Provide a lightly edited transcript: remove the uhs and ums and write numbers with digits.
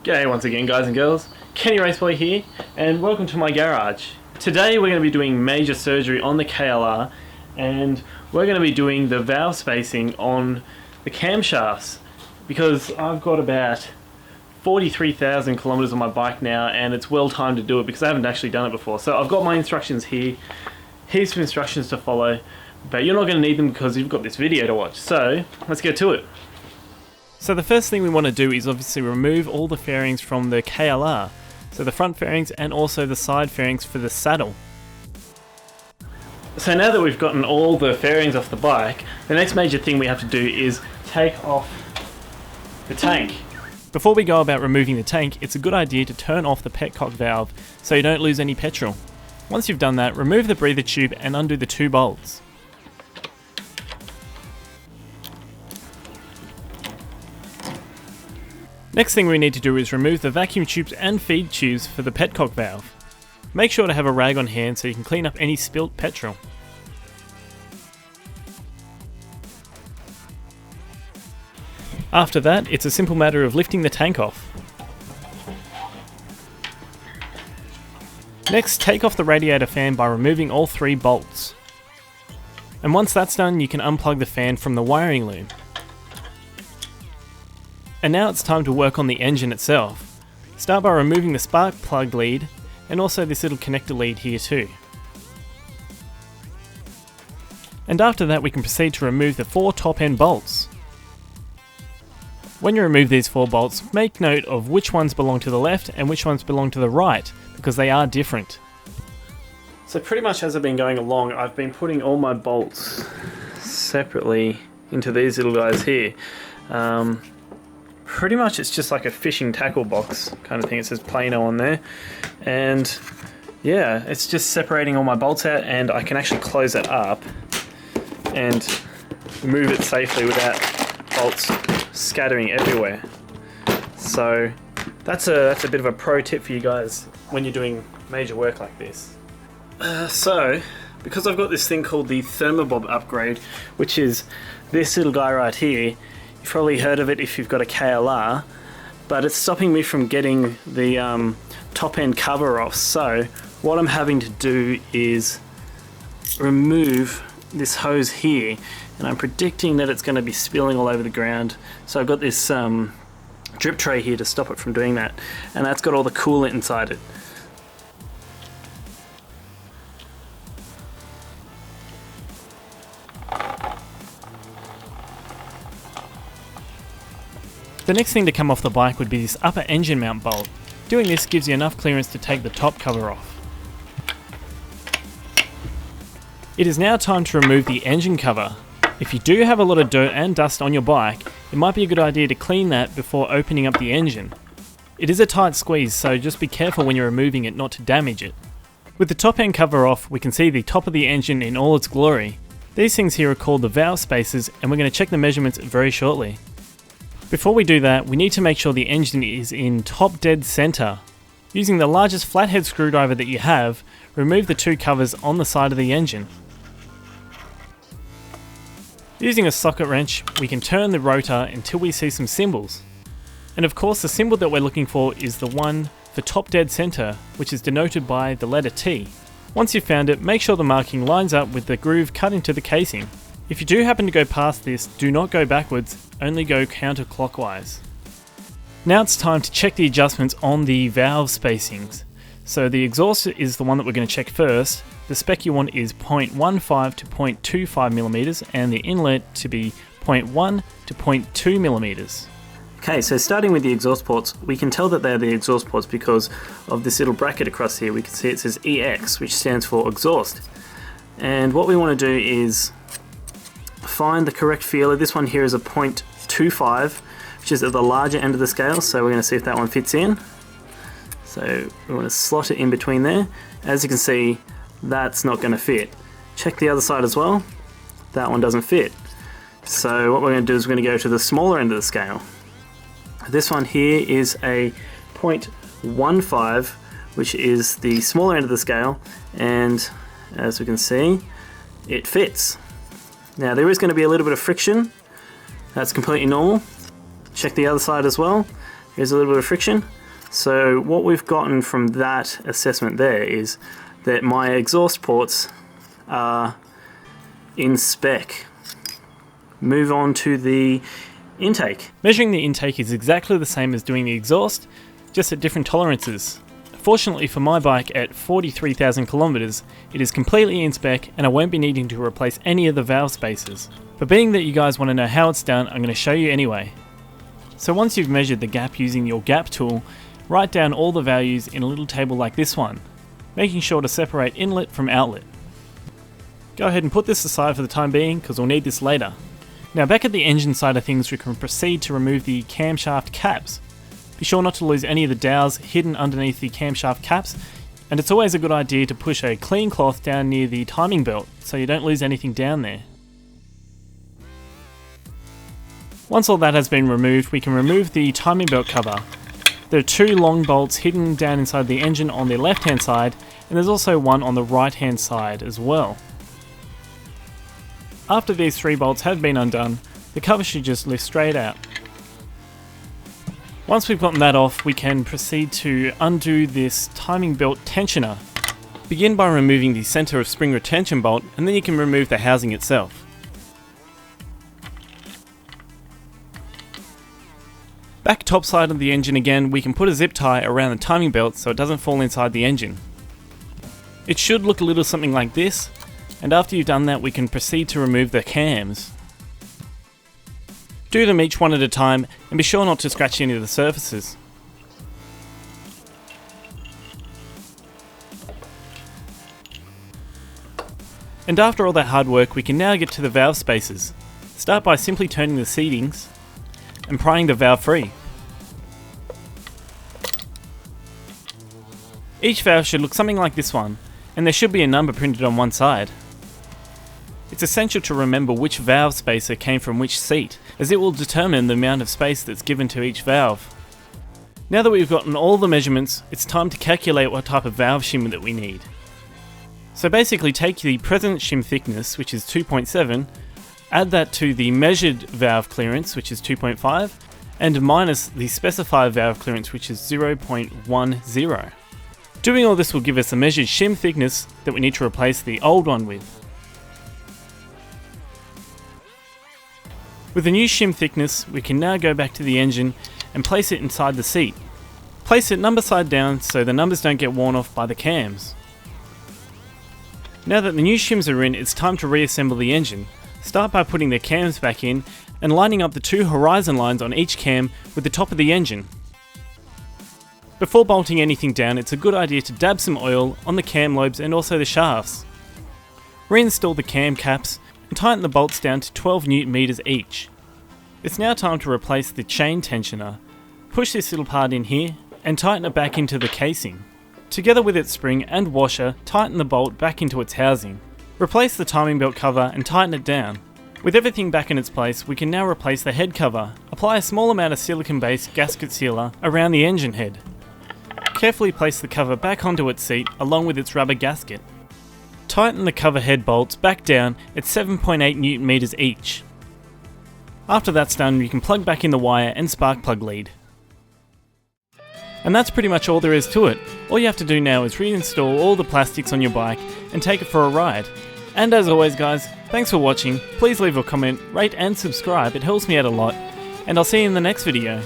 G'day once again, guys and girls. KennyRaceBoy here, and welcome to my garage. Today we're going to be doing major surgery on the KLR, and we're going to be doing the valve spacing on the camshafts, because I've got about 43,000 kilometers on my bike now, and it's well timed to do it because I haven't actually done it before. So I've got my instructions here, here's some instructions to follow, but you're not going to need them because you've got this video to watch. So let's get to it. So the first thing we want to do is obviously remove all the fairings from the KLR. So the front fairings and also the side fairings for the saddle. So now that we've gotten all the fairings off the bike, the next major thing we have to do is take off the tank. Before we go about removing the tank, it's a good idea to turn off the petcock valve so you don't lose any petrol. Once you've done that, remove the breather tube and undo the two bolts. Next thing we need to do is remove the vacuum tubes and feed tubes for the petcock valve. Make sure to have a rag on hand so you can clean up any spilt petrol. After that, it's a simple matter of lifting the tank off. Next, take off the radiator fan by removing all three bolts. And once that's done, you can unplug the fan from the wiring loom. And now it's time to work on the engine itself. Start by removing the spark plug lead and also this little connector lead here too. And after that we can proceed to remove the four top end bolts. When you remove these four bolts, make note of which ones belong to the left and which ones belong to the right, because they are different. So pretty much as I've been going along, I've been putting all my bolts separately into these little guys here. Pretty much it's just like a fishing tackle box kind of thing. It says Plano on there, and yeah, it's just separating all my bolts out, and I can actually close it up and move it safely without bolts scattering everywhere. So that's a bit of a pro tip for you guys when you're doing major work like this. So because I've got this thing called the Thermobob upgrade, which is this little guy right here. You've probably heard of it if you've got a KLR, but it's stopping me from getting the top end cover off. So what I'm having to do is remove this hose here, and I'm predicting that it's going to be spilling all over the ground. So I've got this drip tray here to stop it from doing that, and that's got all the coolant inside it. The next thing to come off the bike would be this upper engine mount bolt. Doing this gives you enough clearance to take the top cover off. It is now time to remove the engine cover. If you do have a lot of dirt and dust on your bike, it might be a good idea to clean that before opening up the engine. It is a tight squeeze, so just be careful when you're removing it not to damage it. With the top end cover off, we can see the top of the engine in all its glory. These things here are called the valve spacers, and we're going to check the measurements very shortly. Before we do that, we need to make sure the engine is in top dead center. Using the largest flathead screwdriver that you have, remove the two covers on the side of the engine. Using a socket wrench, we can turn the rotor until we see some symbols. And of course, the symbol that we're looking for is the one for top dead center, which is denoted by the letter T. Once you've found it, make sure the marking lines up with the groove cut into the casing. If you do happen to go past this, do not go backwards, only go counterclockwise. Now it's time to check the adjustments on the valve spacings. So the exhaust is the one that we're going to check first. The spec you want is 0.15 to 0.25mm, and the inlet to be 0.1 to 0.2mm. Okay, so starting with the exhaust ports, we can tell that they're the exhaust ports because of this little bracket across here. We can see it says EX, which stands for exhaust. And what we want to do is find the correct feeler. This one here is a 0.25, which is at the larger end of the scale, so we're going to see if that one fits in. So we want to slot it in between there. As you can see, that's not going to fit. Check the other side as well. That one doesn't fit. So what we're going to do is we're going to go to the smaller end of the scale. This one here is a 0.15, which is the smaller end of the scale, and as we can see, it fits. Now there is going to be a little bit of friction. That's completely normal. Check the other side as well. Here's a little bit of friction. So what we've gotten from that assessment there is that my exhaust ports are in spec. Move on to the intake. Measuring the intake is exactly the same as doing the exhaust, just at different tolerances. Fortunately for my bike, at 43,000 kilometers, it is completely in spec and I won't be needing to replace any of the valve spacers. But being that you guys want to know how it's done, I'm going to show you anyway. So once you've measured the gap using your gap tool, write down all the values in a little table like this one, making sure to separate inlet from outlet. Go ahead and put this aside for the time being because we'll need this later. Now back at the engine side of things, we can proceed to remove the camshaft caps. Be sure not to lose any of the dowels hidden underneath the camshaft caps, and it's always a good idea to push a clean cloth down near the timing belt so you don't lose anything down there. Once all that has been removed, we can remove the timing belt cover. There are two long bolts hidden down inside the engine on the left hand side, and there's also one on the right hand side as well. After these three bolts have been undone, the cover should just lift straight out. Once we've gotten that off, we can proceed to undo this timing belt tensioner. Begin by removing the center of spring retention bolt, and then you can remove the housing itself. Back topside of the engine again, we can put a zip tie around the timing belt so it doesn't fall inside the engine. It should look a little something like this, and after you've done that we can proceed to remove the cams. Do them each one at a time and be sure not to scratch any of the surfaces. And after all that hard work, we can now get to the valve spacers. Start by simply turning the seatings and prying the valve free. Each valve should look something like this one, and there should be a number printed on one side. It's essential to remember which valve spacer came from which seat, as it will determine the amount of space that's given to each valve. Now that we've gotten all the measurements, it's time to calculate what type of valve shim that we need. So basically take the present shim thickness, which is 2.7, add that to the measured valve clearance, which is 2.5, and minus the specified valve clearance, which is 0.10. Doing all this will give us a measured shim thickness that we need to replace the old one with. With the new shim thickness, we can now go back to the engine and place it inside the seat. Place it number side down so the numbers don't get worn off by the cams. Now that the new shims are in, it's time to reassemble the engine. Start by putting the cams back in and lining up the two horizon lines on each cam with the top of the engine. Before bolting anything down, it's a good idea to dab some oil on the cam lobes and also the shafts. Reinstall the cam caps and tighten the bolts down to 12 Nm each. It's now time to replace the chain tensioner. Push this little part in here and tighten it back into the casing. Together with its spring and washer, tighten the bolt back into its housing. Replace the timing belt cover and tighten it down. With everything back in its place, we can now replace the head cover. Apply a small amount of silicone-based gasket sealer around the engine head. Carefully place the cover back onto its seat along with its rubber gasket. Tighten the cover head bolts back down at 7.8 Nm each. After that's done, you can plug back in the wire and spark plug lead. And that's pretty much all there is to it. All you have to do now is reinstall all the plastics on your bike and take it for a ride. And as always guys, thanks for watching, please leave a comment, rate and subscribe, it helps me out a lot, and I'll see you in the next video.